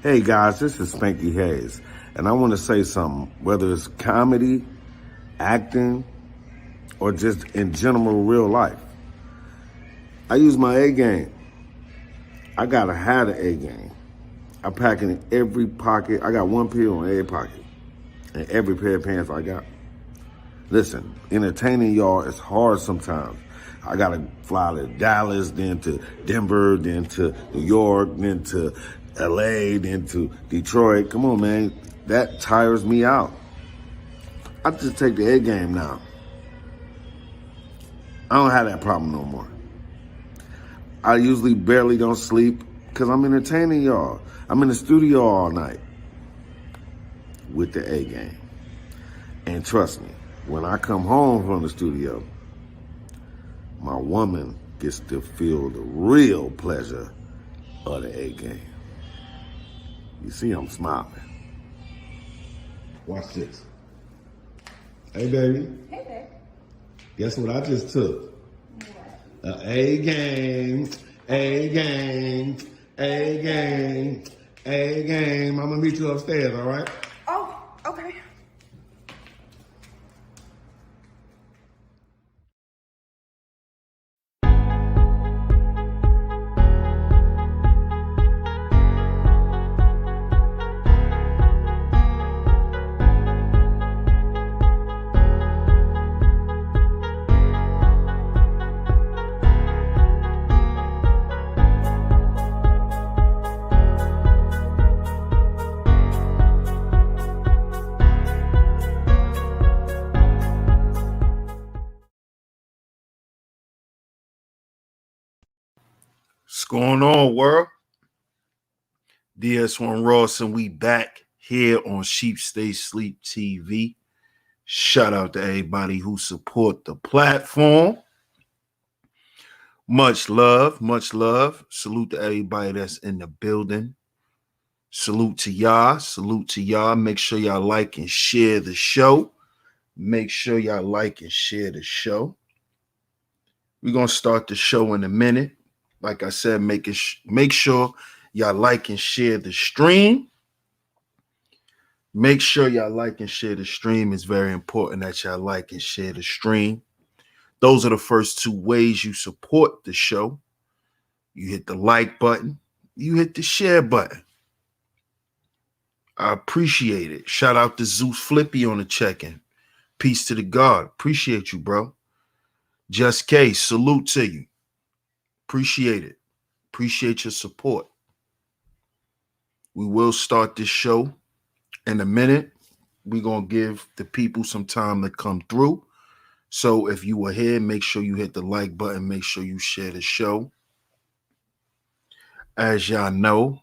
Hey guys, this is Spanky Hayes, and I want to say something, whether it's comedy, acting, or just in general real life. I use my A game. I gotta have the A game. I pack it in every pocket. I got one pill in every pocket, and every pair of pants I got. Listen, entertaining y'all is hard sometimes. I gotta fly to Dallas, then to Denver, then to New York, then to LA, then to Detroit. Come on, man. That tires me out. I just take the A game now. I don't have that problem no more. I usually barely don't sleep because I'm entertaining y'all. I'm in the studio all night with the A game. And trust me, when I come home from the studio, my woman gets to feel the real pleasure of the A game. You see, I'm smiling. Watch this. Hey, baby. Hey, babe. Guess what I just took? What? A game, A game, A game, A game. I'm gonna meet you upstairs, all right? Oh, okay. What's going on, world? DS1 Ross, and we back here on SHEEPSTAYSLEEPTV. Shout out to everybody who support the platform. Much love, much love. Salute to everybody that's in the building. Salute to y'all. Salute to y'all. Make sure y'all like and share the show. Make sure y'all like and share the show. We're going to start the show in a minute. Like I said, make sure y'all like and share the stream. Make sure y'all like and share the stream. It's very important that y'all like and share the stream. Those are the first two ways you support the show. You hit the like button. You hit the share button. I appreciate it. Shout out to Zeus Flippy on the check-in. Peace to the God. Appreciate you, bro. Just Case, salute to you. Appreciate it. Appreciate your support. We will start this show in a minute. We're going to give the people some time to come through. So if you were here, make sure you hit the like button. Make sure you share the show. As y'all know,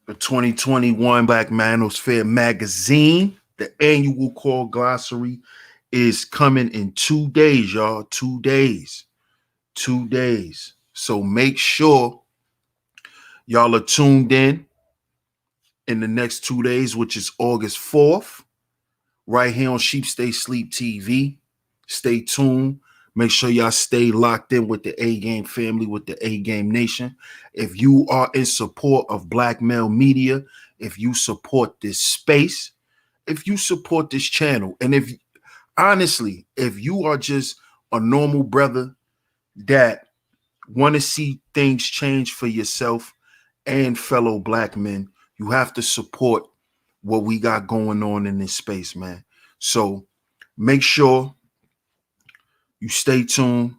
the 2021 Black Manosphere magazine, the annual call glossary, is coming in 2 days, y'all. 2 days. 2 days. So make sure y'all are tuned in the next 2 days, which is August 4th, right here on Sheep Stay Sleep TV. Stay tuned. Make sure y'all stay locked in with the A Game family, with the A Game Nation. If you are in support of Black male media, if you support this space, if you support this channel, and if honestly, if you are just a normal brother that want to see things change for yourself and fellow Black men, you have to support what we got going on in this space, man. So make sure you stay tuned.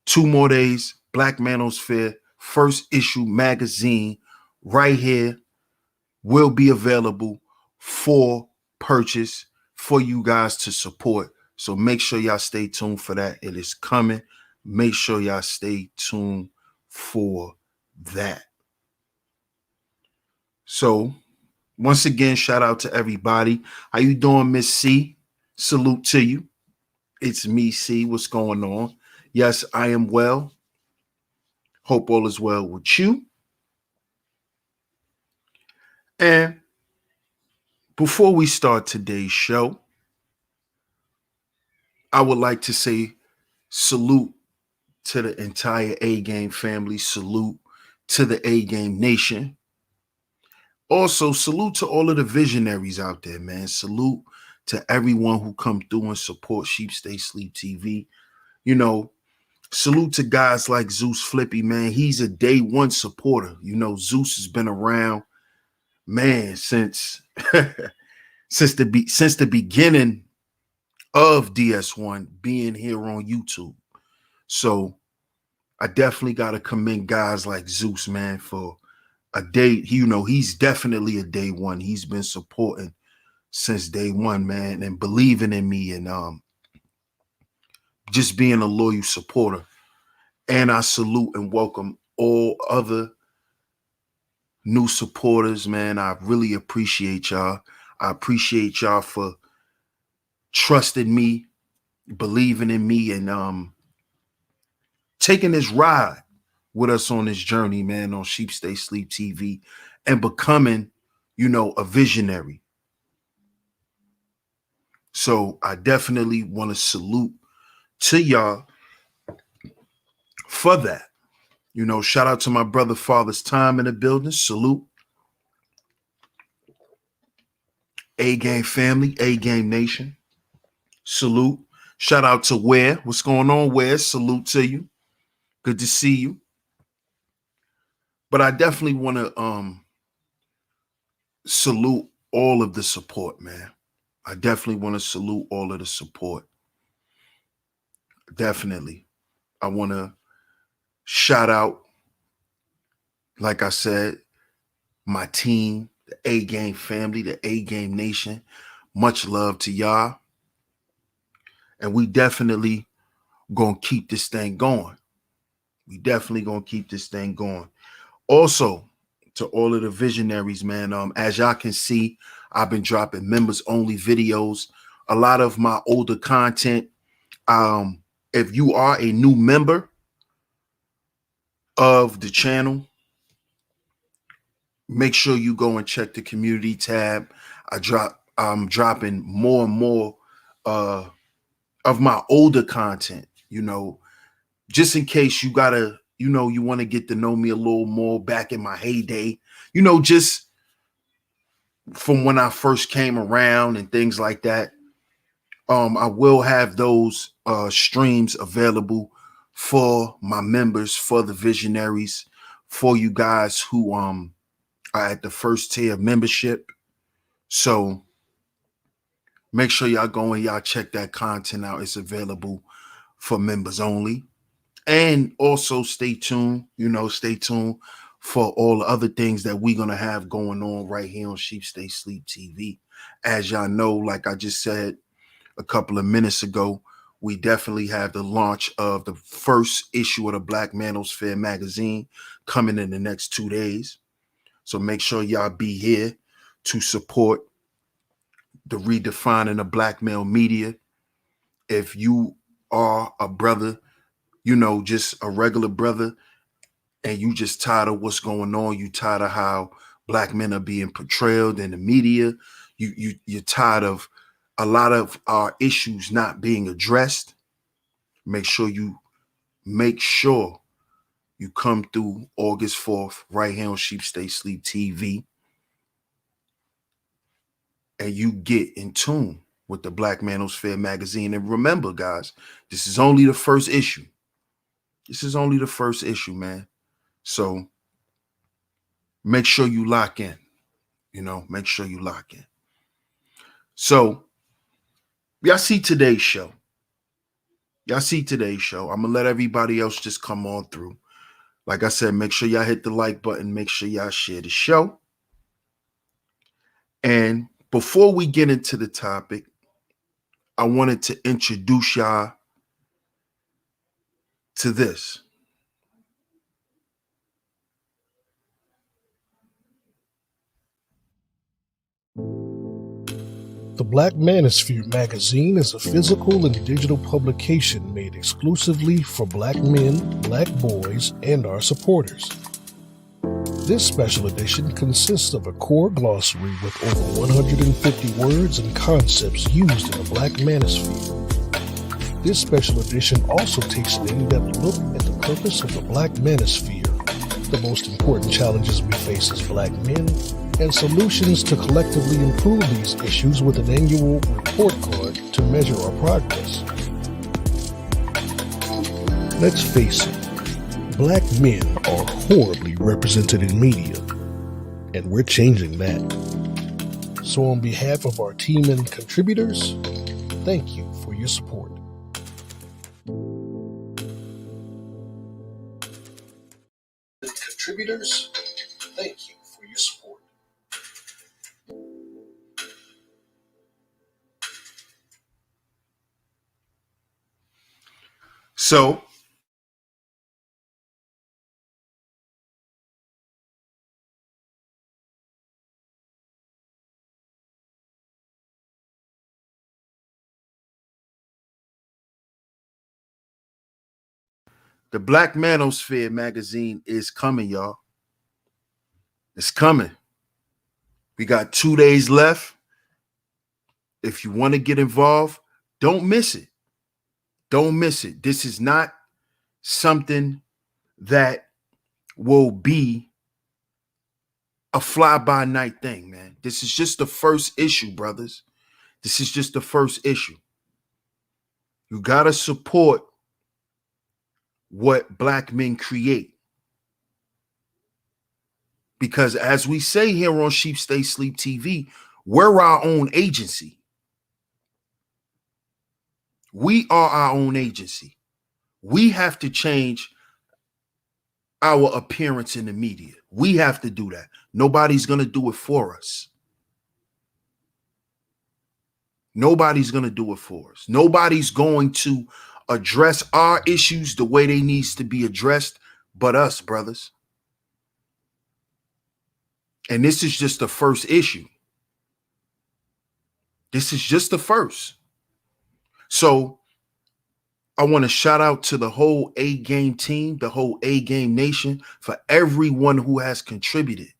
2 more days, Black Manosphere, first issue magazine, right here, will be available for purchase for you guys to support. So make sure y'all stay tuned for that. It is coming. Make sure y'all stay tuned for that. So once again, shout out to everybody. How you doing, Miss C? Salute to you. It's me, C. What's going on? Yes, I am well. Hope all is well with you. And before we start today's show, I would like to say salute to the entire A Game family. Salute to the A Game Nation. Also, salute to all of the visionaries out there, man. Salute to everyone who come through and support Sheep Stay Sleep TV. You know, salute to guys like Zeus Flippy, man. He's a day one supporter. You know, Zeus has been around, man, since since the beginning of DS1 being here on YouTube. So I definitely got to commend guys like Zeus, man, for a day. You know, he's definitely a day one. He's been supporting since day one, man, and believing in me and just being a loyal supporter. And I salute and welcome all other new supporters, man. I really appreciate y'all. I appreciate y'all for trusting me, believing in me, and taking this ride with us on this journey, man, on Sheep Stay Sleep TV, and becoming, you know, a visionary. So I definitely want to salute to y'all for that. You know, shout out to my brother Father's Time in the building. Salute. A Game family, A Game Nation. Salute. Shout out to Ware. What's going on, Ware? Salute to you. Good to see you. But I definitely want to salute all of the support, man. I definitely want to salute all of the support. Definitely. I want to shout out, like I said, my team, the A Game family, the A Game Nation. Much love to y'all. And we definitely gonna keep this thing going. We definitely gonna keep this thing going. Also, to all of the visionaries, man, as y'all can see, I've been dropping members only videos. A lot of my older content. If you are a new member of the channel, make sure you go and check the community tab. I'm dropping more and more of my older content, you know, just in case you gotta, you know, you want to get to know me a little more back in my heyday, you know, just from when I first came around and things like that. I will have those streams available for my members, for the visionaries, for you guys who are at the first tier of membership. So make sure y'all go and y'all check that content out. It's available for members only. And also stay tuned, you know, stay tuned for all the other things that we're going to have going on right here on Sheep Stay Sleep TV. As y'all know, like I just said a couple of minutes ago, we definitely have the launch of the first issue of the Black Manosphere magazine coming in the next 2 days. So make sure y'all be here to support the redefining of black male media. If you are a brother, you know, just a regular brother, and you just tired of what's going on, you tired of how black men are being portrayed in the media, you're tired of a lot of our issues not being addressed, make sure you come through August 4th right here on Sheep Stay Sleep TV, and you get in tune with the Black Manosphere magazine. And remember, guys, this is only the first issue. This is only the first issue, man. So make sure you lock in. You know, make sure you lock in. So y'all see today's show. Y'all see today's show. I'm going to let everybody else just come on through. Like I said, make sure y'all hit the like button. Make sure y'all share the show. And before we get into the topic, I wanted to introduce y'all to this. The Black Manosphere magazine is a physical and digital publication made exclusively for black men, black boys, and our supporters. This special edition consists of a core glossary with over 150 words and concepts used in the Black Manosphere. This special edition also takes an in-depth look at the purpose of the Black Manosphere, the most important challenges we face as Black men, and solutions to collectively improve these issues with an annual report card to measure our progress. Let's face it, Black men are horribly represented in media, and we're changing that. So on behalf of our team and contributors, thank you for your support. Contributors, thank you for your support. So the Black Manosphere magazine is coming, y'all. It's coming. We got 2 days left. If you want to get involved, don't miss it. Don't miss it. This is not something that will be a fly-by-night thing, man. This is just the first issue, brothers. This is just the first issue. You got to support what Black men create. Because as we say here on Sheep Stay Sleep TV, we're our own agency. We are our own agency. We have to change our appearance in the media. We have to do that. Nobody's going to do it for us. Nobody's going to do it for us. Nobody's going to address our issues the way they needs to be addressed but us, brothers. And this is just the first issue. This is just the first. So I want to shout out to the whole A Game team, the whole A Game Nation, for everyone who has contributed.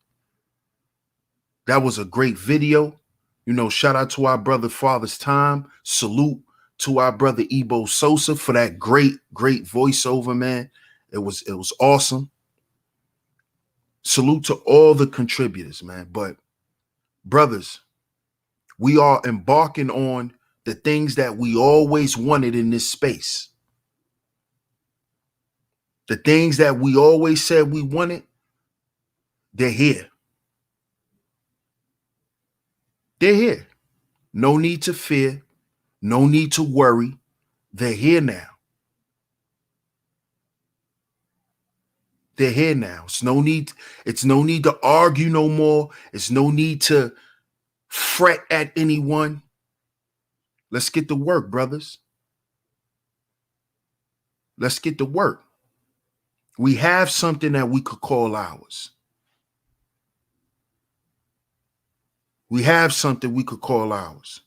That was a great video. You know, shout out to our brother Father's Time. Salute to our brother Ebo Sosa for that great voiceover, man. It was awesome. Salute to all the contributors, man. But brothers, we are embarking on the things that we always wanted in this space. The things that we always said we wanted, they're here. They're here. No need to fear. No need to worry. They're here now. They're here now. It's no need to argue no more. It's no need to fret at anyone. Let's get to work, brothers. Let's get to work. We have something that we could call ours. We have something we could call ours.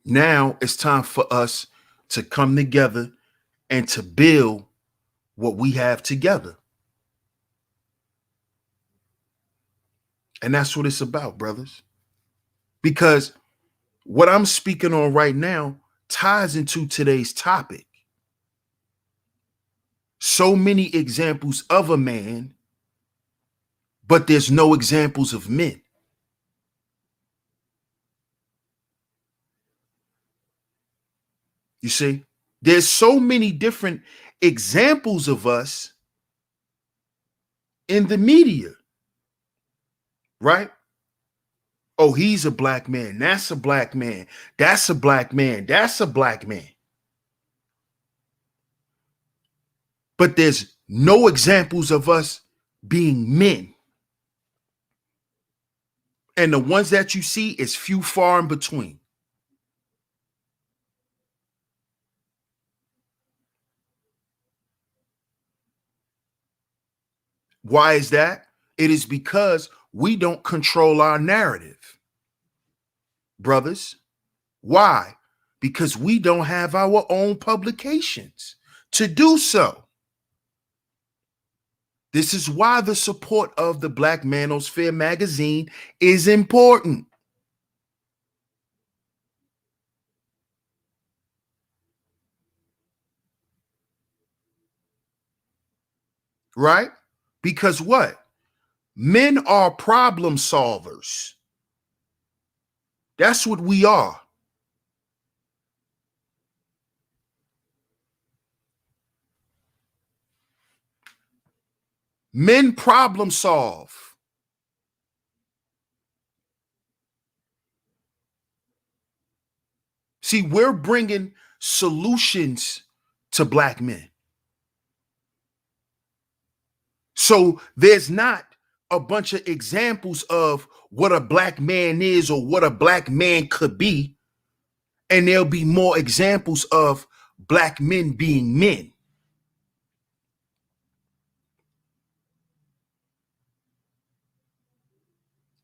Now it's time for us to come together and to build what we have together. And that's what it's about, brothers. Because what I'm speaking on right now ties into today's topic. So many examples of a man, but there's no examples of men. You see, there's so many different examples of us in the media, right? Oh, he's a black man. That's a black man. That's a black man. That's a black man. But there's no examples of us being men. And the ones that you see is few far in between. Why is that? It is because we don't control our narrative, brothers. Why? Because we don't have our own publications to do so. This is why the support of the Black Manosphere magazine is important. right? Because what? Men are problem solvers. That's what we are. Men problem solve. See, we're bringing solutions to black men. So there's not a bunch of examples of what a black man is or what a black man could be. And there'll be more examples of black men being men.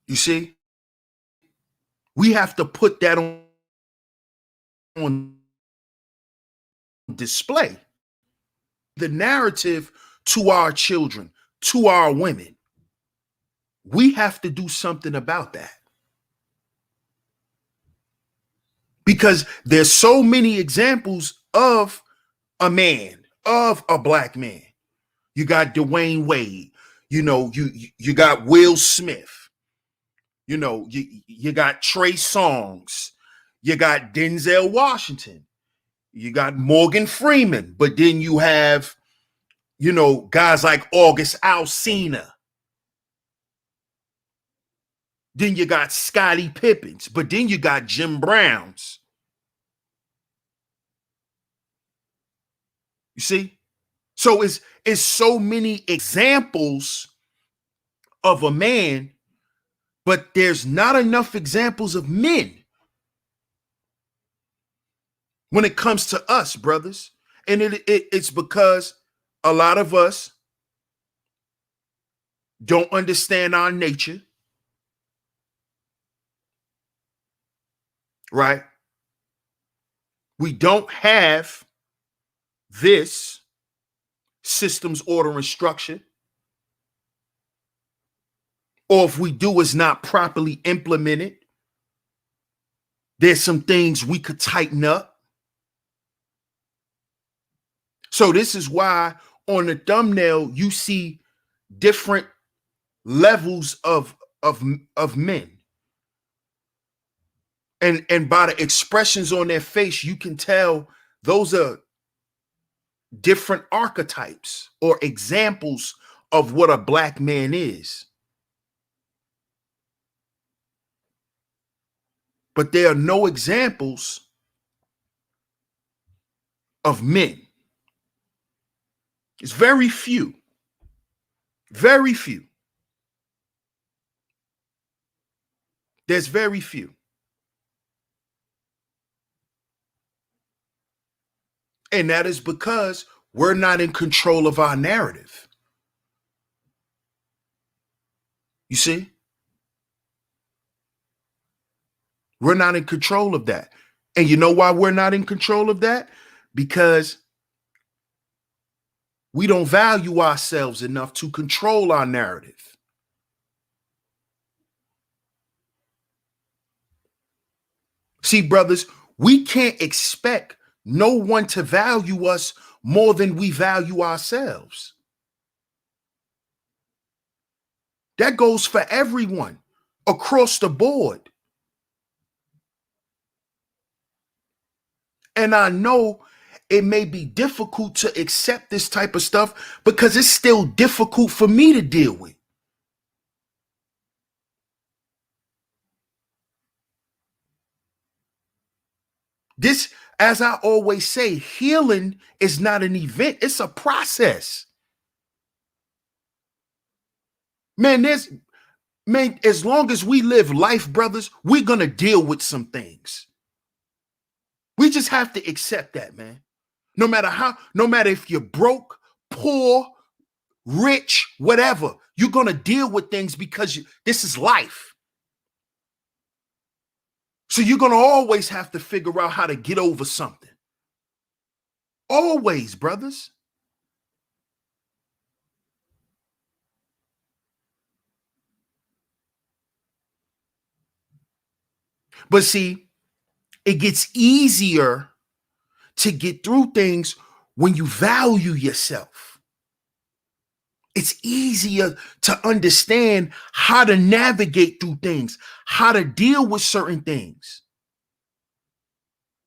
You see? We have to put that on display. The narrative to our children, to our women. We have to do something about that. Because there's so many examples of a man, of a black man. You got Dwayne Wade, you got Will Smith, you got Trey Songz, you got Denzel Washington, you got Morgan Freeman, but then you have, guys like August Alsina. Then you got Scottie Pippins, but then you got Jim Browns. You see? So it's so many examples of a man, but there's not enough examples of men when it comes to us, brothers. And it's because a lot of us don't understand our nature, right? We don't have this systems, order, and structure. Or if we do, it's not properly implemented. There's some things we could tighten up. So this is why on the thumbnail you see different levels of men. And by the expressions on their face, you can tell those are different archetypes or examples of what a black man is. But there are no examples of men. It's very few. Very few. There's very few. And that is because we're not in control of our narrative. You see? We're not in control of that. And you know why we're not in control of that? Because we don't value ourselves enough to control our narrative. See, brothers, we can't expect no one to value us more than we value ourselves. That goes for everyone across the board. And I know it may be difficult to accept this type of stuff because it's still difficult for me to deal with. This, as I always say, healing is not an event, it's a process. Man, as long as we live life, brothers, we're going to deal with some things. We just have to accept that, man. No matter if you're broke, poor, rich, whatever, you're going to deal with things because this is life. So you're going to always have to figure out how to get over something. Always, brothers. But see, it gets easier to get through things when you value yourself. It's easier to understand how to navigate through things, how to deal with certain things.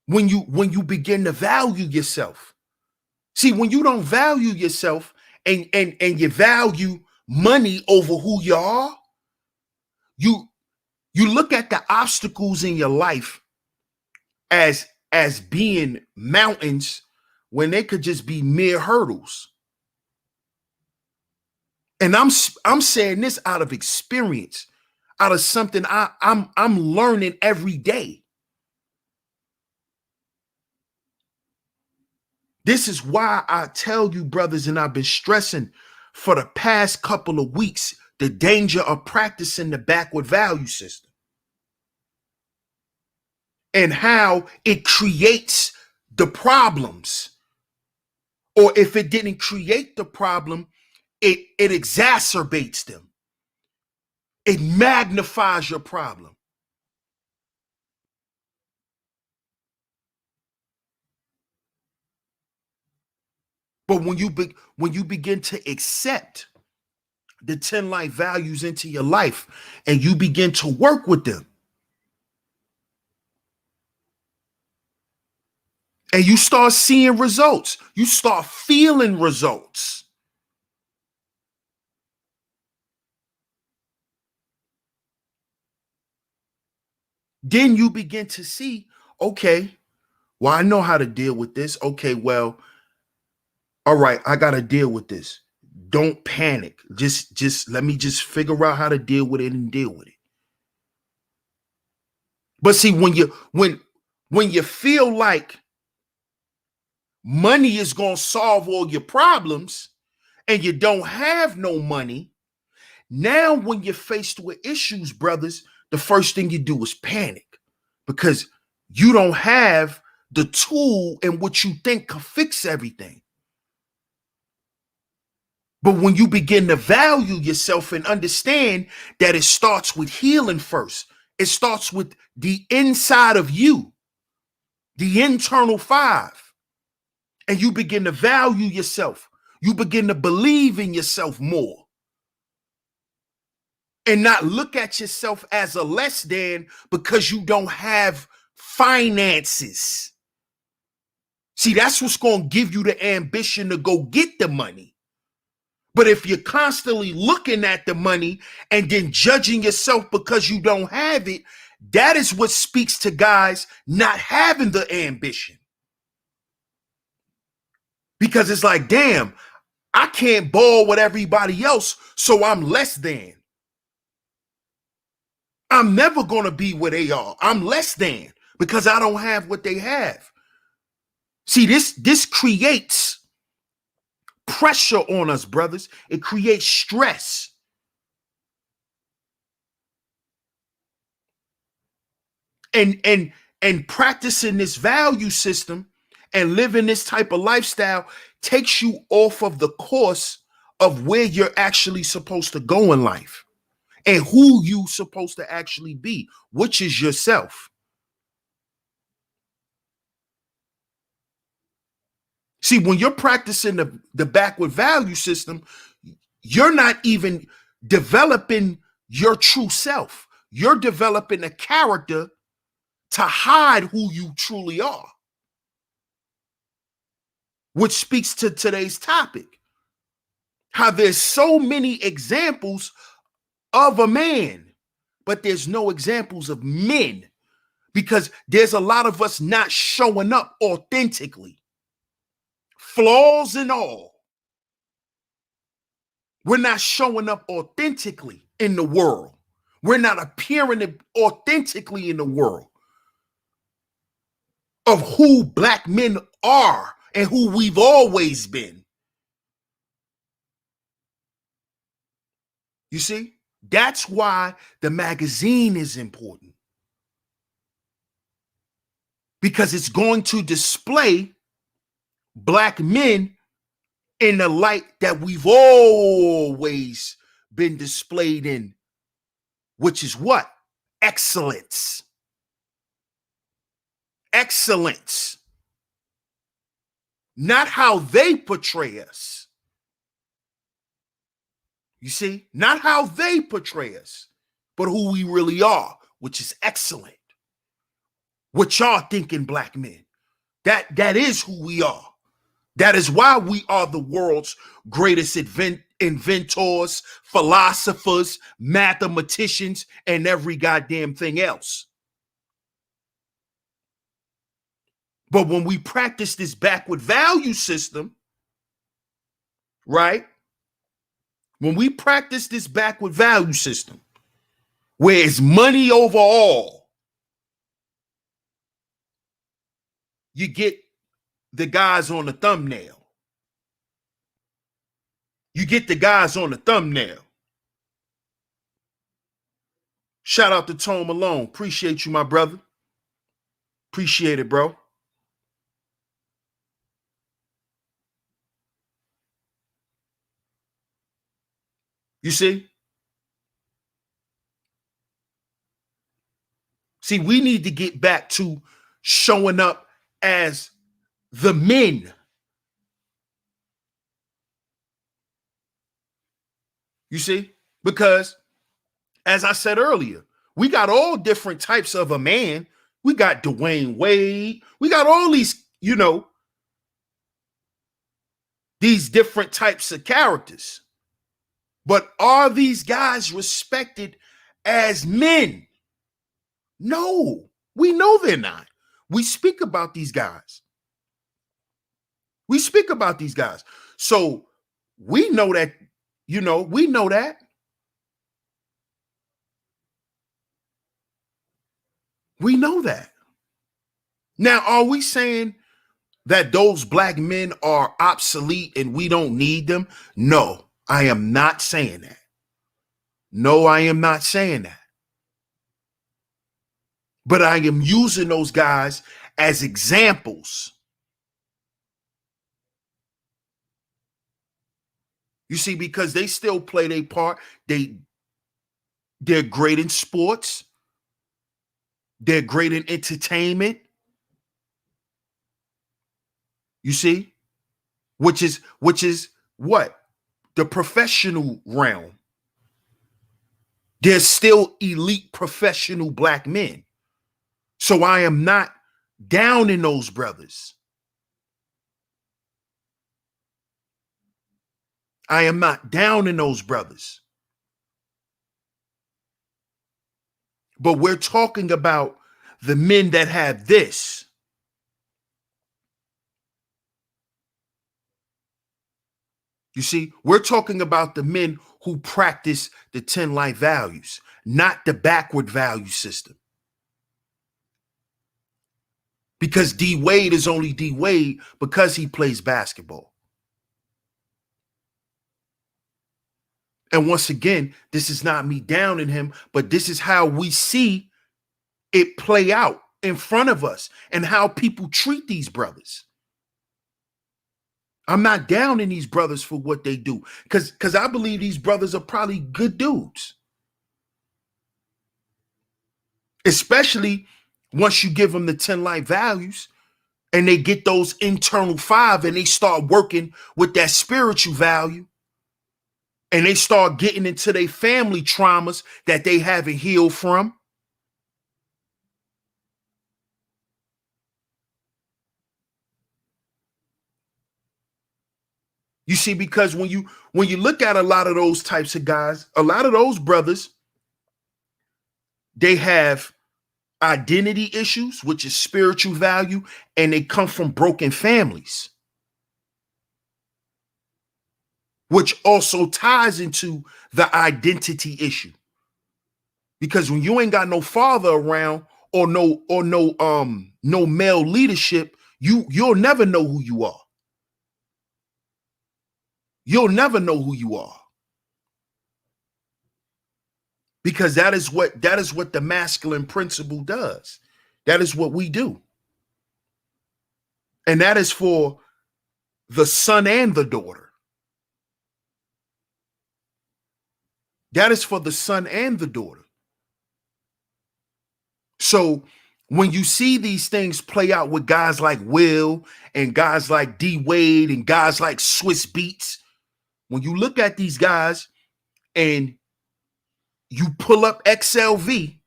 When you begin to value yourself. See, when you don't value yourself and you value money over who you are, you look at the obstacles in your life as being mountains when they could just be mere hurdles. And I'm saying this out of experience, out of something I'm learning every day. This is why I tell you, brothers, and I've been stressing for the past couple of weeks the danger of practicing the backward value system and how it creates the problems. Or if it didn't create the problem, it exacerbates them. It magnifies your problem. But when you begin to accept the 10 life values into your life and you begin to work with them and you start seeing results, you start feeling results. Then you begin to see, okay, well, I know how to deal with this. Okay, well, all right, I got to deal with this. Don't panic. Just let me just figure out how to deal with it and deal with it. But see, when you feel like money is going to solve all your problems and you don't have no money, now when you're faced with issues, brothers, the first thing you do is panic because you don't have the tool in which you think can fix everything. But when you begin to value yourself and understand that it starts with healing first, it starts with the inside of you, the internal five, and you begin to value yourself. You begin to believe in yourself more and not look at yourself as a less than because you don't have finances. See, that's what's going to give you the ambition to go get the money. But if you're constantly looking at the money and then judging yourself because you don't have it, that is what speaks to guys not having the ambition. Because it's like, damn, I can't ball with everybody else, so I'm less than. I'm never going to be where they are. I'm less than because I don't have what they have. See, this creates pressure on us, brothers. It creates stress. And practicing this value system and living this type of lifestyle takes you off of the course of where you're actually supposed to go in life and who you supposed to actually be, which is yourself. See, when you're practicing the backward value system, you're not even developing your true self. You're developing a character to hide who you truly are, which speaks to today's topic. How there's so many examples of a man, but there's no examples of men because there's a lot of us not showing up authentically, flaws and all. We're not showing up authentically in the world. We're not appearing authentically in the world of who black men are and who we've always been. You see, that's why the magazine is important. Because it's going to display black men in the light that we've always been displayed in, which is what? Excellence. Excellence. Not how they portray us. You see, not how they portray us, but who we really are, which is excellent. What y'all thinking, black men? That is who we are. That is why we are the world's greatest inventors, philosophers, mathematicians, and every goddamn thing else. But when we practice this backward value system, right? When we practice this backward value system, where it's money over all, you get the guys on the thumbnail. You get the guys on the thumbnail. Shout out to Tone Malone. Appreciate you, my brother. Appreciate it, bro. You see? See, we need to get back to showing up as the men. You see? Because, as I said earlier, we got all different types of a man. We got Dwayne Wade. We got all these, these different types of characters. But are these guys respected as men? No, we know they're not. We speak about these guys. We speak about these guys. So we know that, we know that. We know that. Now, are we saying that those black men are obsolete and we don't need them? No, I am not saying that. No, I am not saying that. But I am using those guys as examples. You see, because they still play their part. They're great in sports. They're great in entertainment. You see, which is what? The professional realm. They're still elite professional black men. So I am not down in those brothers. I am not down in those brothers. But we're talking about the men that have this. You see, we're talking about the men who practice the 10 life values, not the backward value system. Because D Wade is only D Wade because he plays basketball. And once again, this is not me downing him, but this is how we see it play out in front of us and how people treat these brothers. I'm not downing these brothers for what they do because I believe these brothers are probably good dudes. Especially once you give them the 10 life values and they get those internal 5 and they start working with that spiritual value and they start getting into their family traumas that they haven't healed from. You see, because when you look at a lot of those types of guys, a lot of those brothers, they have identity issues, which is spiritual value, and they come from broken families, which also ties into the identity issue. Because when you ain't got no father around or no male leadership, you'll never know who you are. You'll never know who you are. Because that is what the masculine principle does. That is what we do. And that is for the son and the daughter. That is for the son and the daughter. So when you see these things play out with guys like Will and guys like D Wade and guys like Swiss Beats, when you look at these guys, and you pull up XLV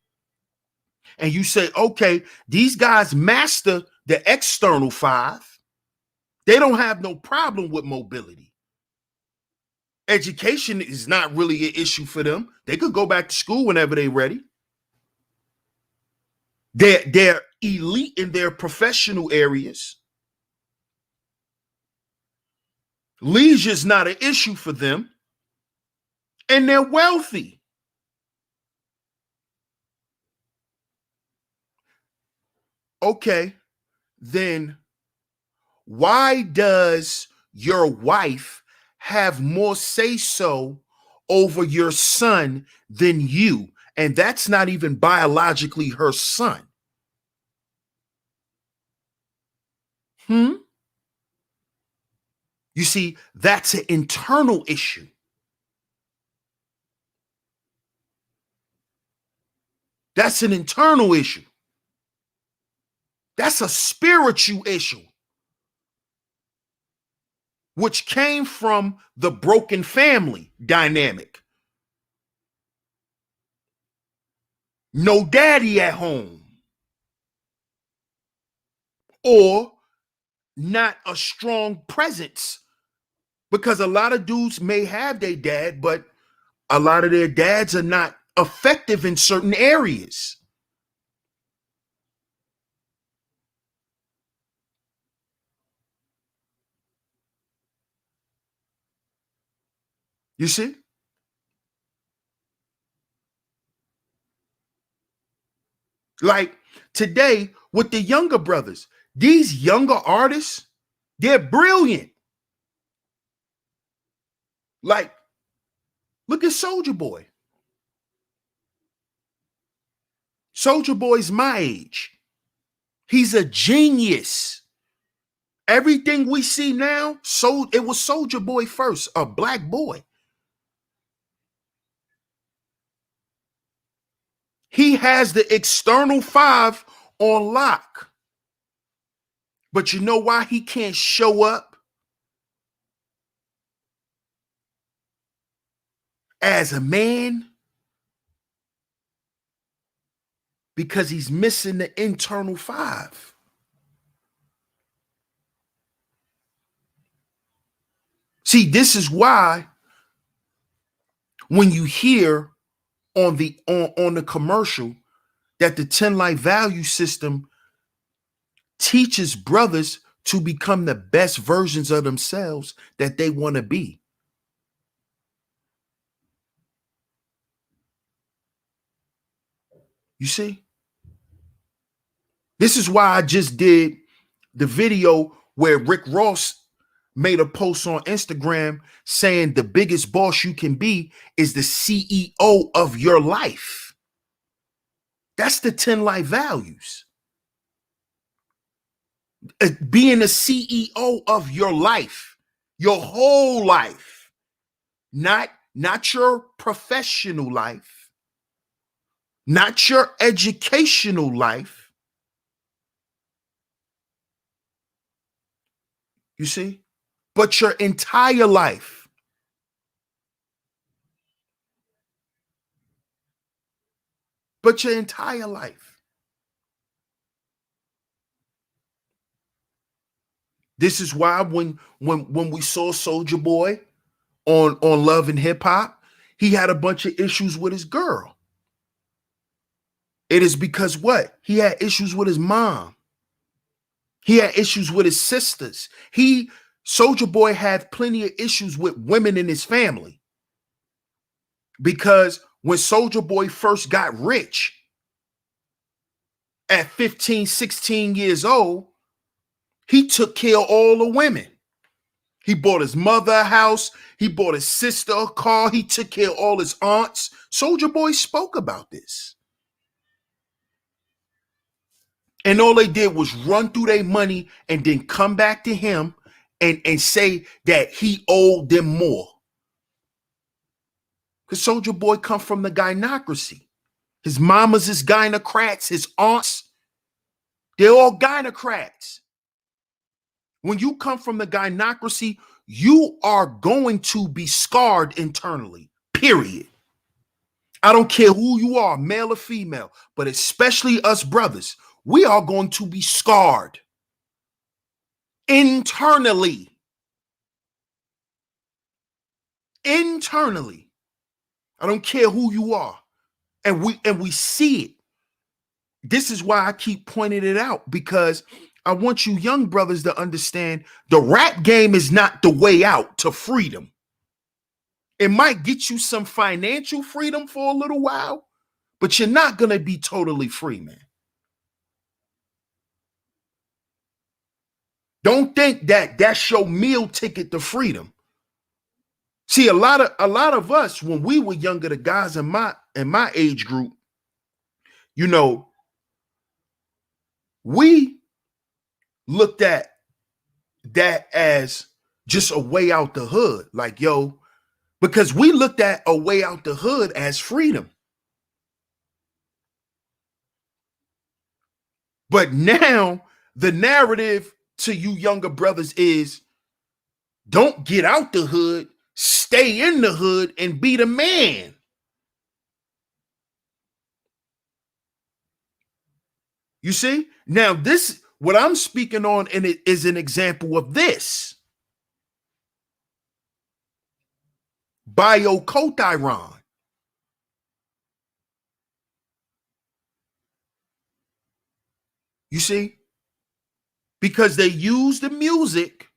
and you say, okay, these guys master the external 5. They don't have no problem with mobility. Education is not really an issue for them. They could go back to school whenever they're ready. They're elite in their professional areas. Leisure's not an issue for them. And they're wealthy. Okay, then why does your wife have more say-so over your son than you? And that's not even biologically her son. You see, that's an internal issue. That's an internal issue. That's a spiritual issue, which came from the broken family dynamic. No daddy at home, or not a strong presence, because a lot of dudes may have their dad, but a lot of their dads are not effective in certain areas. You see? Like today with the younger brothers, these younger artists, they're brilliant. Like, look at Soulja Boy. Soulja Boy's my age. He's a genius. Everything we see now, it was Soulja Boy first, a black boy. He has the external 5 on lock. But you know why he can't show up as a man? Because he's missing the internal 5. See, this is why when you hear on the commercial that the 10 life value system teaches brothers to become the best versions of themselves that they want to be. You see? This is why I just did the video where Rick Ross made a post on Instagram saying the biggest boss you can be is the CEO of your life. That's the 10 life values. Being the CEO of your life, your whole life, not your professional life, not your educational life. You see? But your entire life. But your entire life. This is why when we saw Soulja Boy on Love and Hip Hop, he had a bunch of issues with his girl. It is because what? He had issues with his mom. He had issues with his sisters. Soulja Boy had plenty of issues with women in his family. Because when Soulja Boy first got rich at 15, 16 years old, he took care of all the women. He bought his mother a house. He bought his sister a car. He took care of all his aunts. Soulja Boy spoke about this. And all they did was run through their money and then come back to him and say that he owed them more. Because Soulja Boy come from the gynocracy. His mamas is gynocrats. His aunts, they're all gynocrats. When you come from the gynocracy, you are going to be scarred internally, period. I don't care who you are, male or female, but especially us brothers, we are going to be scarred internally. Internally. I don't care who you are. And we see it. This is why I keep pointing it out, because I want you young brothers to understand the rap game is not the way out to freedom. It might get you some financial freedom for a little while, but you're not going to be totally free, man. Don't think that that's your meal ticket to freedom. See, a lot of us, when we were younger, the guys in my age group, you know, we looked at that as just a way out the hood. Like, yo, because we looked at a way out the hood as freedom. But now the narrative to you younger brothers is don't get out the hood, stay in the hood and be the man. You see? Now this, what I'm speaking on, and it is an example of this. Biocothyron. You see? Because they use the music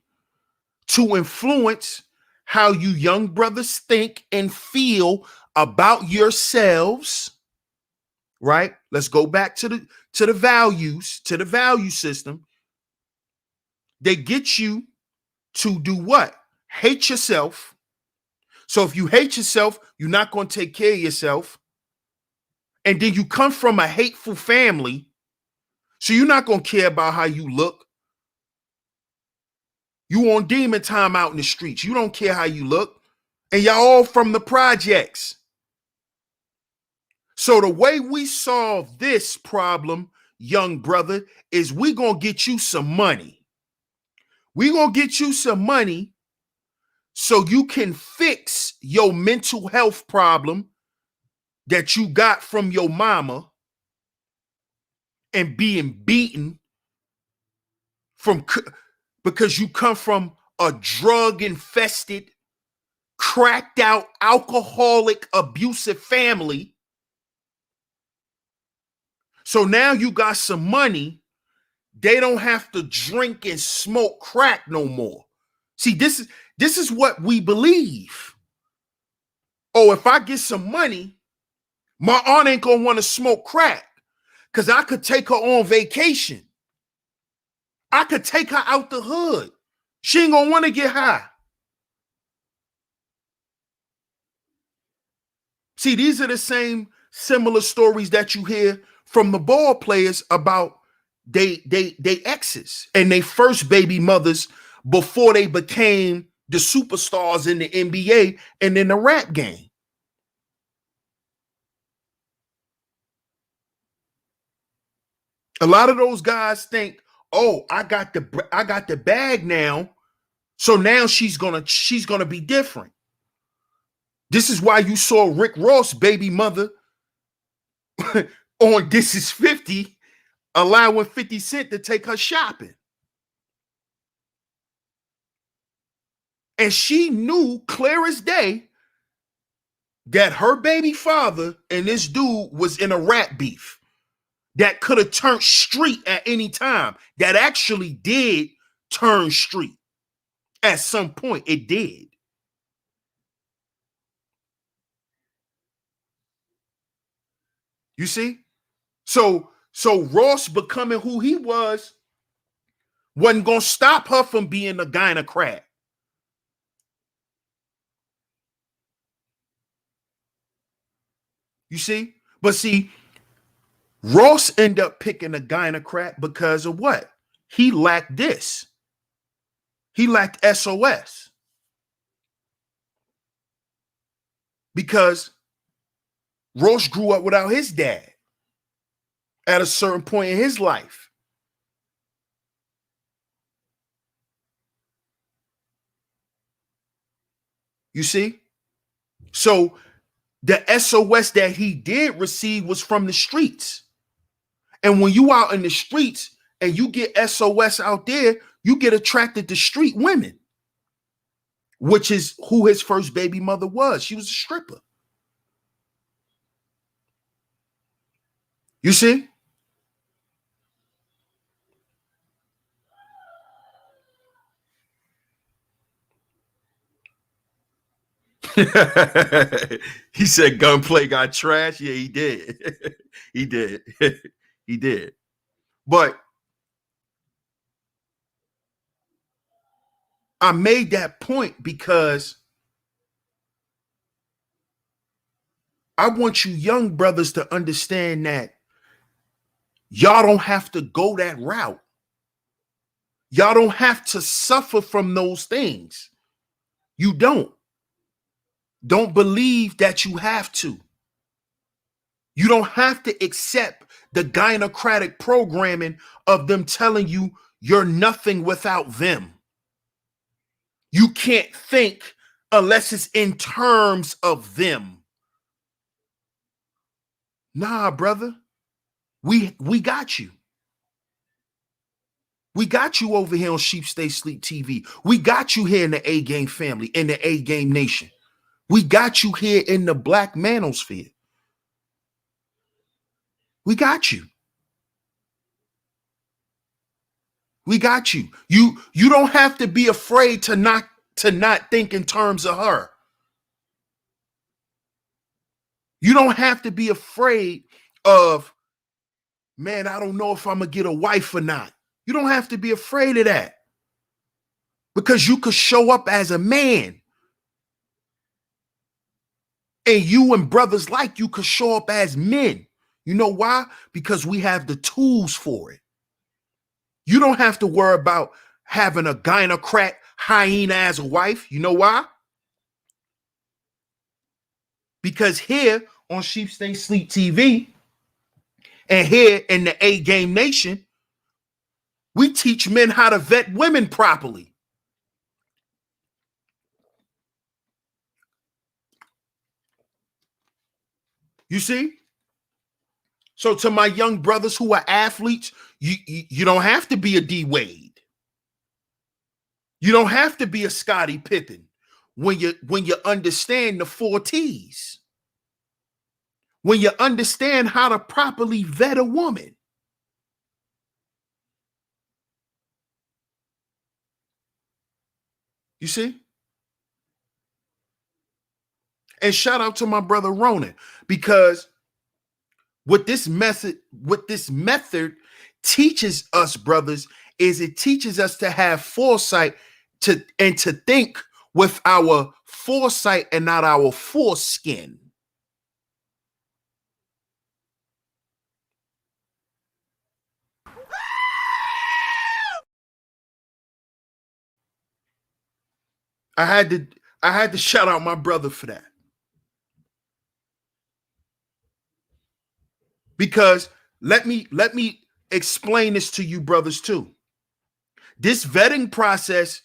to influence how you young brothers think and feel about yourselves, right? Let's go back to the values, to the value system. They get you to do what? Hate yourself. So if you hate yourself, you're not going to take care of yourself. And then you come from a hateful family, so you're not going to care about how you look. You on demon time out in the streets. You don't care how you look. And y'all all from the projects. So the way we solve this problem, young brother, is we going to get you some money. We going to get you some money so you can fix your mental health problem that you got from your mama and being beaten from, because you come from a drug infested, cracked out, alcoholic, abusive family. So now you got some money. They don't have to drink and smoke crack no more. See, this is what we believe. Oh, if I get some money, my aunt ain't gonna want to smoke crack because I could take her on vacation. I could take her out the hood. She ain't gonna want to get high. See, these are the same similar stories that you hear from the ball players about they exes and they first baby mothers before they became the superstars in the NBA and in the rap game. A lot of those guys think, oh, I got the bag now, so now she's gonna be different. This is why you saw Rick Ross baby mother on This Is 50 allowing 50 Cent to take her shopping. And she knew clear as day that her baby father and this dude was in a rap beef that could have turned street at any time. That actually did turn street. At some point, it did. You see? So Ross becoming who he was wasn't going to stop her from being a gynocrat. You see? But see, Ross ended up picking a gynocrat because of what? He lacked this. He lacked SOS. Because Ross grew up without his dad at a certain point in his life. You see? So The SOS that he did receive was from the streets. And when you out in the streets and you get SOS out there, you get attracted to street women, which is who his first baby mother was. She was a stripper. You see? He said gunplay got trash. Yeah, he did. He did. He did. But I made that point because I want you young brothers to understand that y'all don't have to go that route. Y'all don't have to suffer from those things. You don't. Don't believe that you have to. You don't have to accept the gynocratic programming of them telling you you're nothing without them. You can't think unless it's in terms of them. Nah, brother. We got you. We got you over here on Sheep Stay Sleep TV. We got you here in the A Game family, in the A Game nation. We got you here in the Black Manosphere. We got you. We got you. You don't have to be afraid to not think in terms of her. You don't have to be afraid of, man, I don't know if I'm gonna get a wife or not. You don't have to be afraid of that. Because you could show up as a man. And you and brothers like you could show up as men. You know why? Because we have the tools for it. You don't have to worry about having a gynocrat hyena as a wife. You know why? Because here on Sheep Stay Sleep TV and here in the A Game Nation, we teach men how to vet women properly. You see? So to my young brothers who are athletes, you don't have to be a D Wade. You don't have to be a Scottie Pippen when you understand the 4 T's. When you understand how to properly vet a woman. You see? And shout out to my brother Ronan, because what this method teaches us, brothers, is it teaches us to have foresight to think with our foresight and not our foreskin. I had to shout out my brother for that. Because let me explain this to you brothers too. This vetting process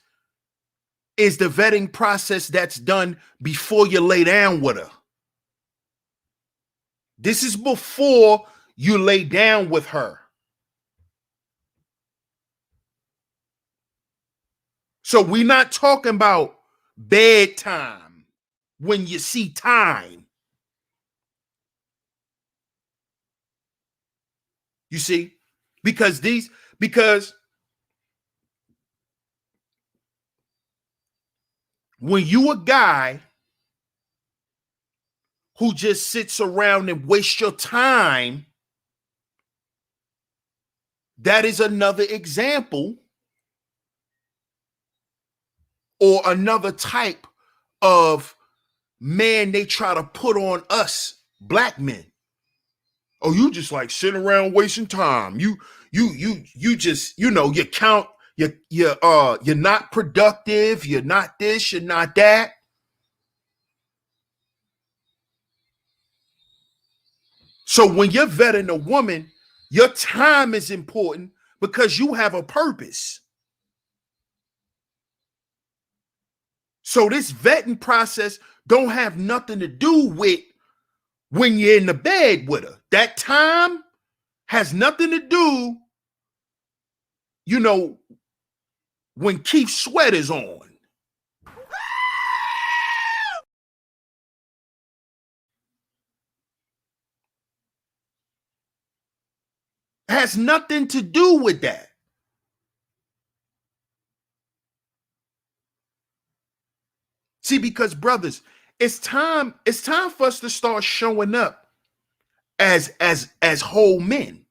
is the vetting process that's done before you lay down with her. This is before you lay down with her. So we're not talking about bedtime when you see time. You see? Because when you a guy who just sits around and wastes your time, that is another example or another type of man they try to put on us black men. Oh, you just like sitting around wasting time. You just, you count, you're not productive, you're not this, you're not that. So when you're vetting a woman, your time is important because you have a purpose. So this vetting process don't have nothing to do with when you're in the bed with her. That time has nothing to do, when Keith Sweat is on. It has nothing to do with that. See, because brothers, it's time for us to start showing up as whole men.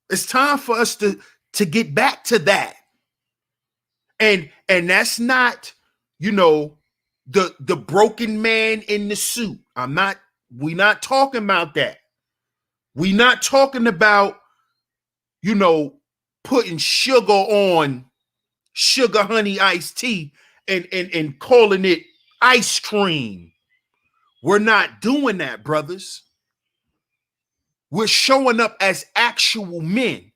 It's time for us to get back to that. And that's not, the broken man in the suit. We're not talking about that. We're not talking about, putting sugar on sugar honey iced tea and calling it ice cream. We're not doing that, brothers. We're showing up as actual men.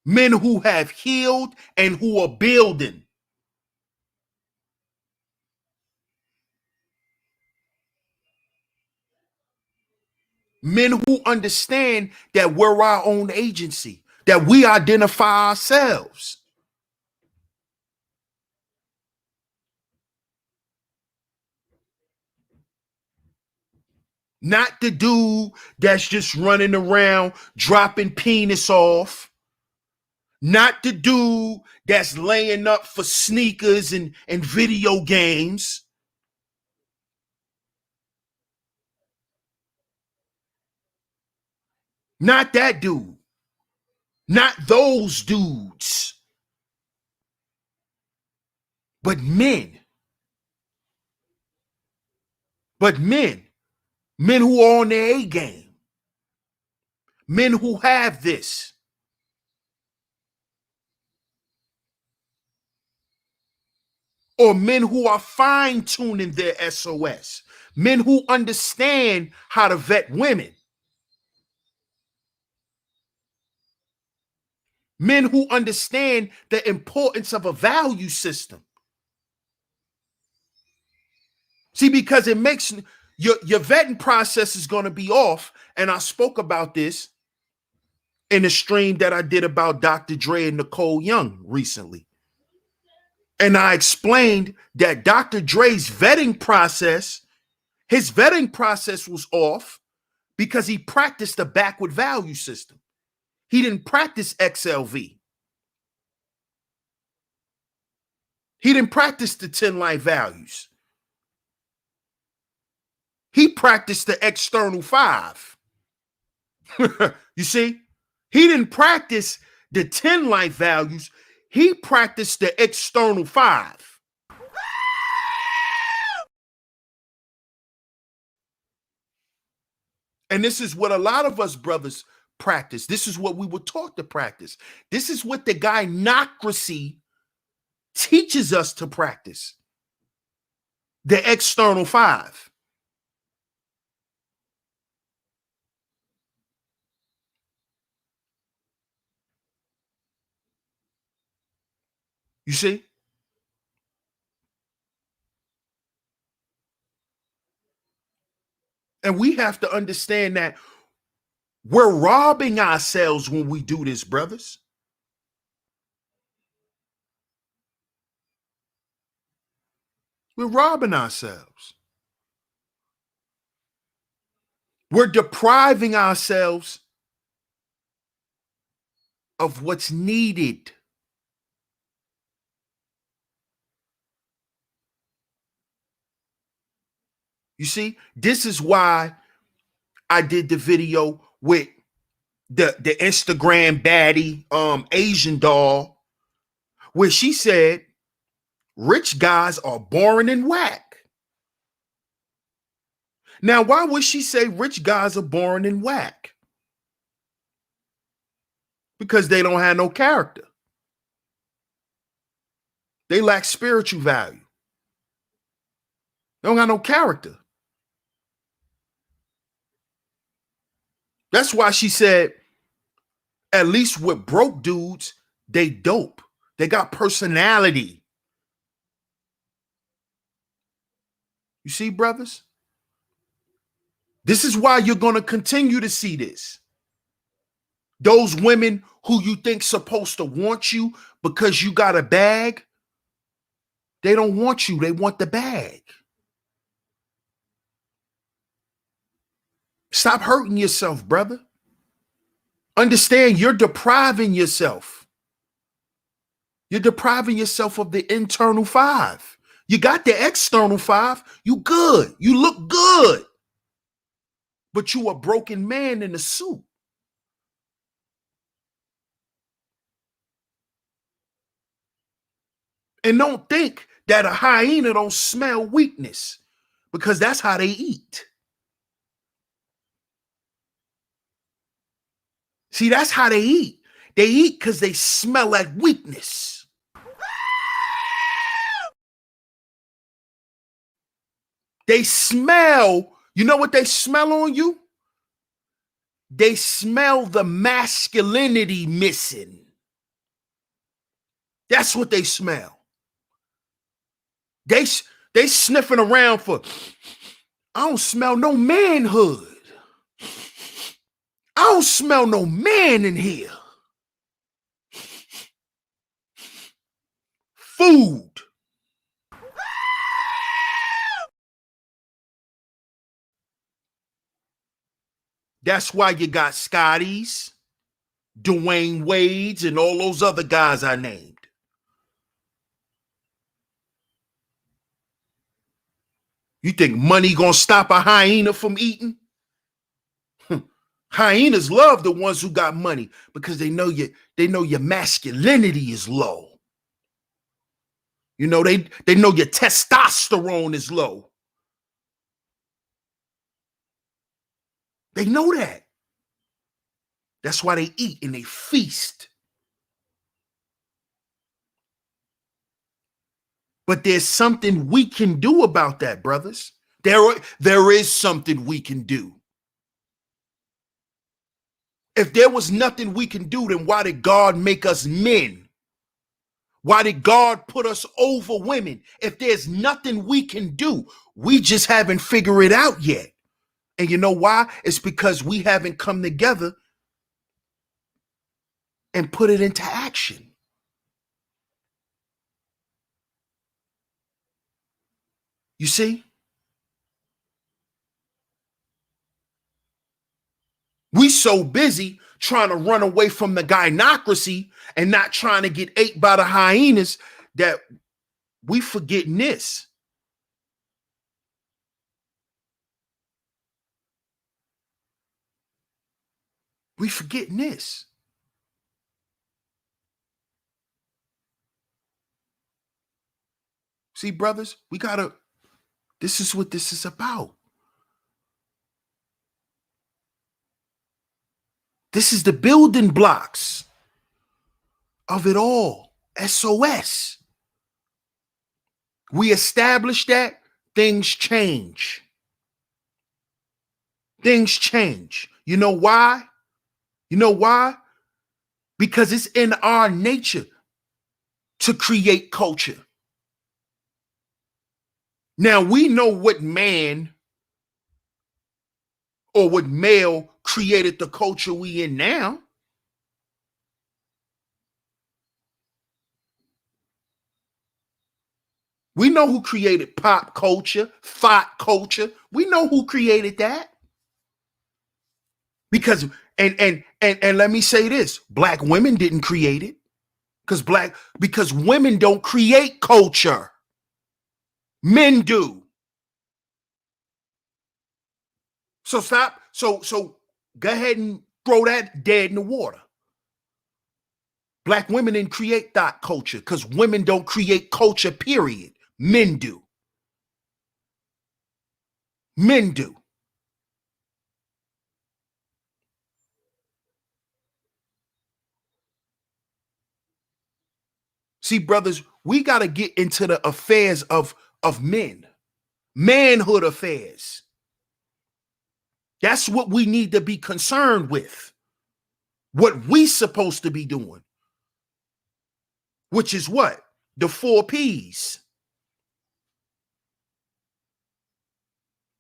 Men who have healed and who are building. Men who understand that we're our own agency, that we identify ourselves. Not the dude that's just running around dropping penis off. Not the dude that's laying up for sneakers and video games. Not that dude. Not those dudes. But men. Men who are on their A game. Men who have this. Or men who are fine-tuning their SOS. Men who understand how to vet women. Men who understand the importance of a value system. See, because it makes your vetting process is going to be off. And I spoke about this in a stream that I did about Dr. Dre and Nicole Young recently. And I explained that Dr. Dre's vetting process, his vetting process was off because he practiced a backward value system. He didn't practice XLV. He didn't practice the 10 life values. He practiced the external 5. You see? He didn't practice the 10 life values. He practiced the external 5. And this is what a lot of us brothers practice. This is what we were taught to practice. This is what the gynocracy teaches us to practice. The external 5. You see? And we have to understand that we're robbing ourselves when we do this, brothers. We're robbing ourselves. We're depriving ourselves of what's needed. You see, this is why I did the video with the Instagram baddie, Asian doll, where she said, rich guys are boring and whack. Now, why would she say rich guys are boring and whack? Because they don't have no character. They lack spiritual value. They don't got no character. That's why she said, at least with broke dudes, They dope. They got personality. You see, brothers? This is why you're going to continue to see this. Those women who you think supposed to want you because you got a bag, they don't want you. They want the bag. Stop hurting yourself, brother. Understand you're depriving yourself. You're depriving yourself of the internal 5. You got the external 5. You good. You look good. But you a broken man in a suit. And don't think that a hyena don't smell weakness, because that's how they eat. See, that's how they eat. They eat because they smell like weakness. They smell, you know what they smell on you? They smell the masculinity missing. That's what they smell. They sniffing around for, I don't smell no manhood. I don't smell no man in here. Food. That's why you got Scotties, Dwayne Wades, and all those other guys I named. You think money gonna stop a hyena from eating? Hyenas love the ones who got money because they know your masculinity is low. You know, they know your testosterone is low. They know that. That's why they eat and they feast. But there's something we can do about that, brothers. There is something we can do. If there was nothing we can do, then why did God make us men? Why did God put us over women? If there's nothing we can do, we just haven't figured it out yet. And you know why? It's because we haven't come together and put it into action. You see? We so busy trying to run away from the gynocracy and not trying to get ate by the hyenas that we forgetting this. We forgetting this. See, brothers, this is what this is about. This is the building blocks of it all. SOS. We establish that, things change. Things change. You know why? You know why? Because it's in our nature to create culture. Now, we know what man or what male created the culture we in now. We know who created pop culture, thought culture. We know who created that. Because and let me say this, black women didn't create it. Because women don't create culture. Men do. So stop. So go ahead and throw that dead in the water. Black women didn't create thought culture because women don't create culture, period. Men do. Men do. See, brothers, we got to get into the affairs of men, manhood affairs. That's what we need to be concerned with. What we supposed to be doing. which is what? The 4 P's.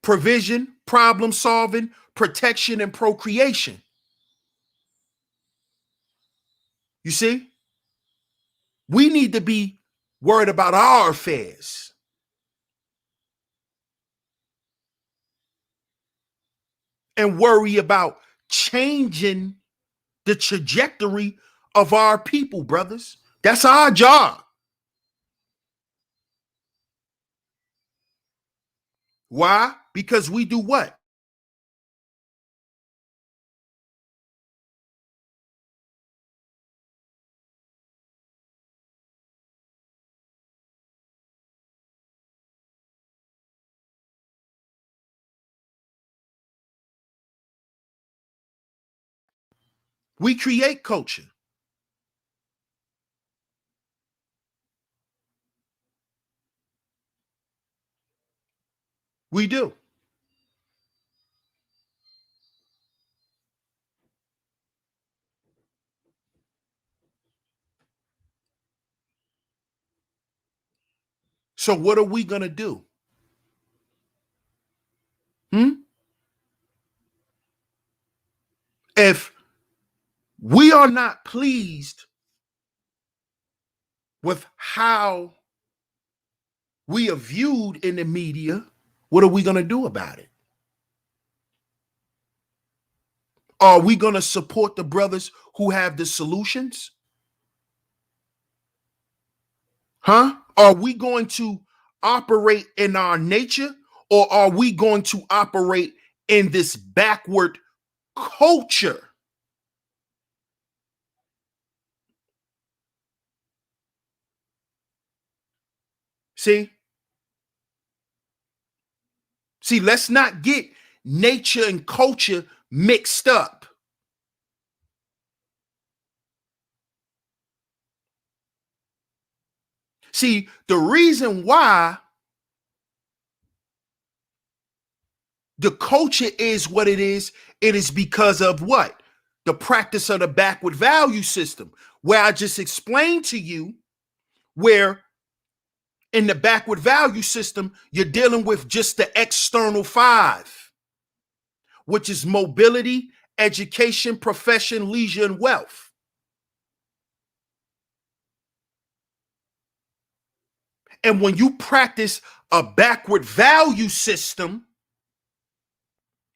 Provision, problem solving, protection, and procreation. You see? We need to be worried about our affairs. And worry about changing the trajectory of our people, brothers. That's our job. Why? Because we do what? We create culture. We do. So what are we going to do? If we are not pleased with how we are viewed in the media, what are we going to do about it? Are we going to support the brothers who have the solutions? Are we going to operate in our nature, or are we going to operate in this backward culture? See, let's not get nature and culture mixed up. See, the reason why the culture is what it is because of what? The practice of the backward value system, where I just explained to you where in the backward value system, you're dealing with just the external 5, which is mobility, education, profession, leisure, and wealth. And when you practice a backward value system,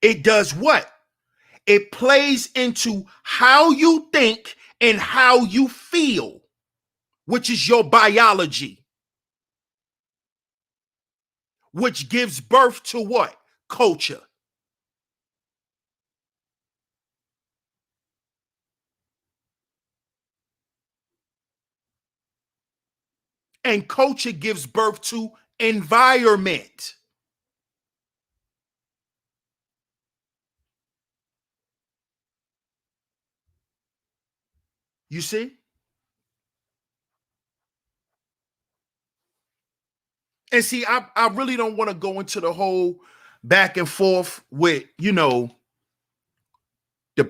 it does what? It plays into how you think and how you feel, which is your biology, which gives birth to what? Culture. And culture gives birth to environment. You see? And see, I really don't want to go into the whole back and forth with, the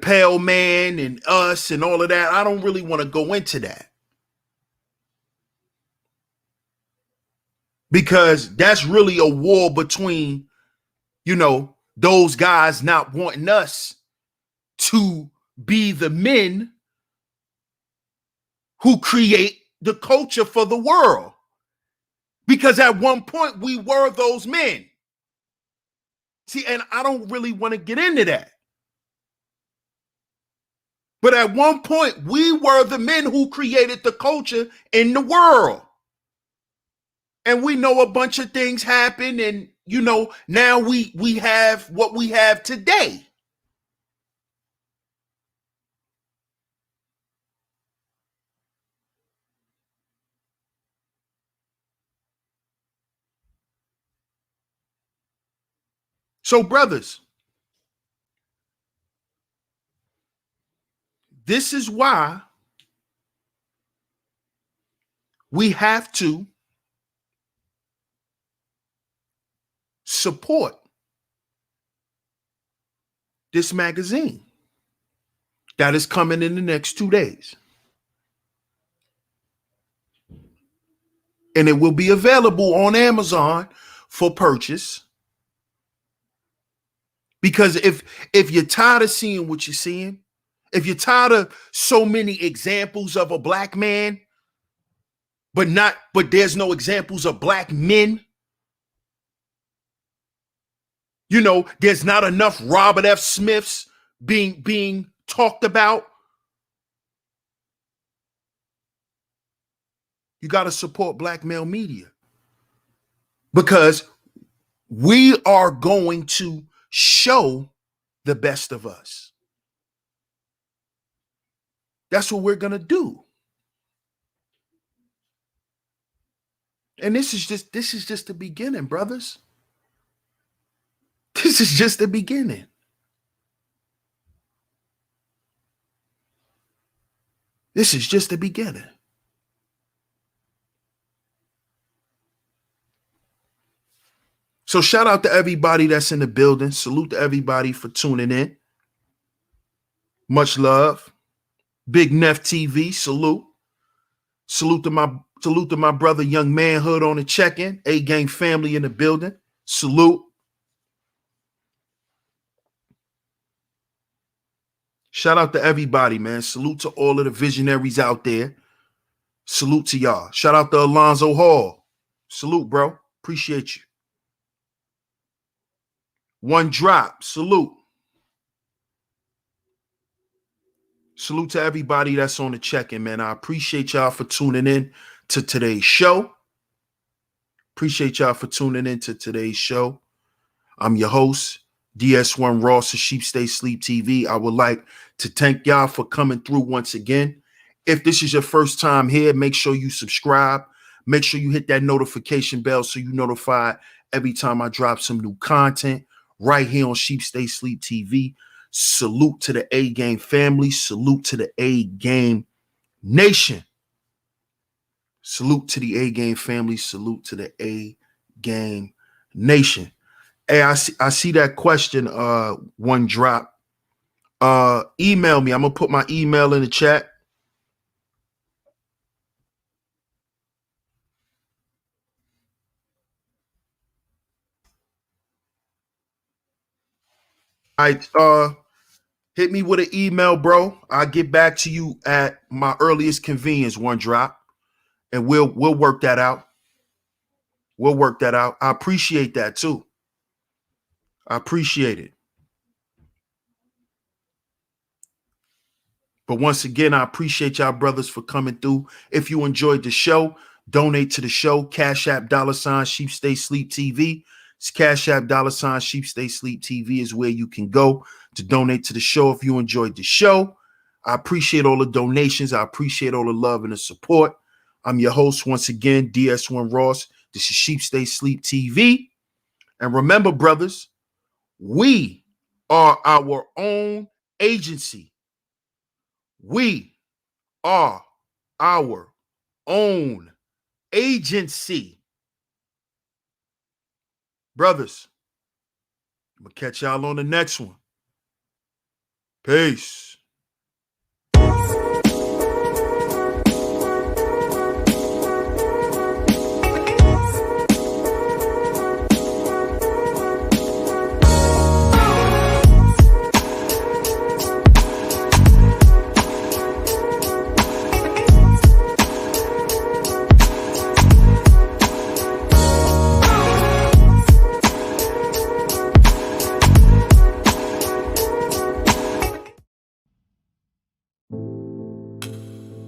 pale man and us and all of that. I don't really want to go into that. Because that's really a war between, those guys not wanting us to be the men who create the culture for the world. Because at one point we were those men. See, and I don't really want to get into that. But at one point we were the men who created the culture in the world. And we know a bunch of things happen, and now we have what we have today. So, brothers, this is why we have to support this magazine that is coming in the next 2 days. And it will be available on Amazon for purchase. Because if you're tired of seeing what you're seeing, if you're tired of so many examples of a black man, but there's no examples of black men, you know, there's not enough Robert F. Smiths being talked about. You got to support black male media, because we are going to show the best of us. That's what we're going to do. And this is just the beginning, brothers. This is just the beginning. This is just the beginning. So shout out to everybody that's in the building. Salute to everybody for tuning in. Much love. Big Neff TV, salute. Salute to my brother Young Manhood on the check-in. A-Gang family in the building. Salute. Shout out to everybody, man. Salute to all of the visionaries out there. Salute to y'all. Shout out to Alonzo Hall. Salute, bro. Appreciate you. One Drop. Salute. Salute to everybody that's on the check-in, man. I appreciate y'all for tuning in to today's show. Appreciate y'all for tuning in to today's show. I'm your host, DS1 Ross of Sheep Stay Sleep TV. I would like to thank y'all for coming through once again. If this is your first time here, make sure you subscribe. Make sure you hit that notification bell so you're notified every time I drop some new content right here on Sheep Stay Sleep TV. Salute to the A-Game family. Salute to the A-Game nation. Salute to the A-Game family. Salute to the A-Game nation. Hey, I see that question, One Drop. Email me. I'm going to put my email in the chat. All right, hit me with an email, bro. I'll get back to you at my earliest convenience, One Drop, and we'll work that out. We'll work that out. I appreciate that too. I appreciate it. But once again, I appreciate y'all brothers for coming through. If you enjoyed the show, donate to the show. Cash App $ Sheep Stay Sleep TV. It's Cash App $ Sheep Stay Sleep TV is where you can go to donate to the show if you enjoyed the show. I appreciate all the donations. I appreciate all the love and the support. I'm your host once again, DS1 Ross. This is Sheep Stay Sleep TV. And remember, brothers, we are our own agency. We are our own agency. Brothers, I'm going to catch y'all on the next one. Peace.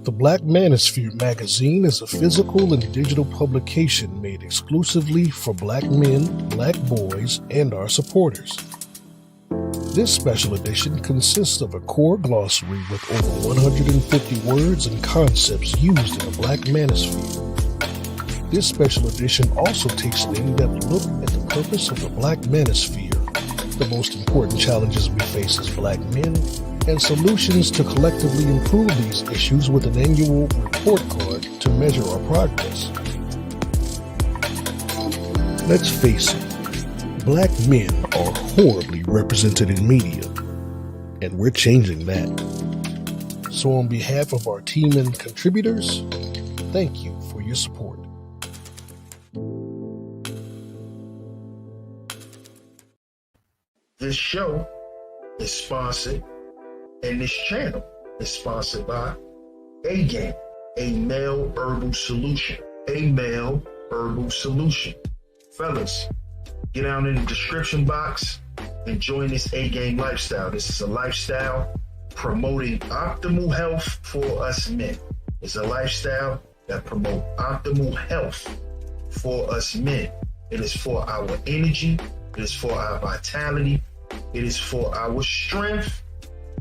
The Black Manosphere magazine is a physical and digital publication made exclusively for black men, black boys, and our supporters. This special edition consists of a core glossary with over 150 words and concepts used in the Black Manosphere. This special edition also takes an in-depth look at the purpose of the Black Manosphere, the most important challenges we face as black men, and solutions to collectively improve these issues with an annual report card to measure our progress. Let's face it, black men are horribly represented in media, and we're changing that. So on behalf of our team and contributors, thank you for your support. This show is sponsored, and this channel is sponsored by A-Game, a male herbal solution. A male herbal solution. Fellas, get down in the description box and join this A-Game lifestyle. This is a lifestyle promoting optimal health for us men. It's a lifestyle that promotes optimal health for us men. It is for our energy. It is for our vitality. It is for our strength.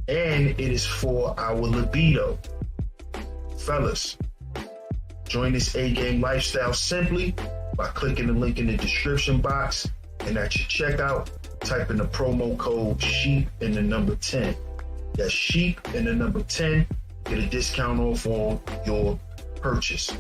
And it is for our libido. Fellas, join this A-Game lifestyle simply by clicking the link in the description box, and at your checkout, type in the promo code SHEEP and the number 10. That's SHEEP and the number 10. Get a discount off on your purchase.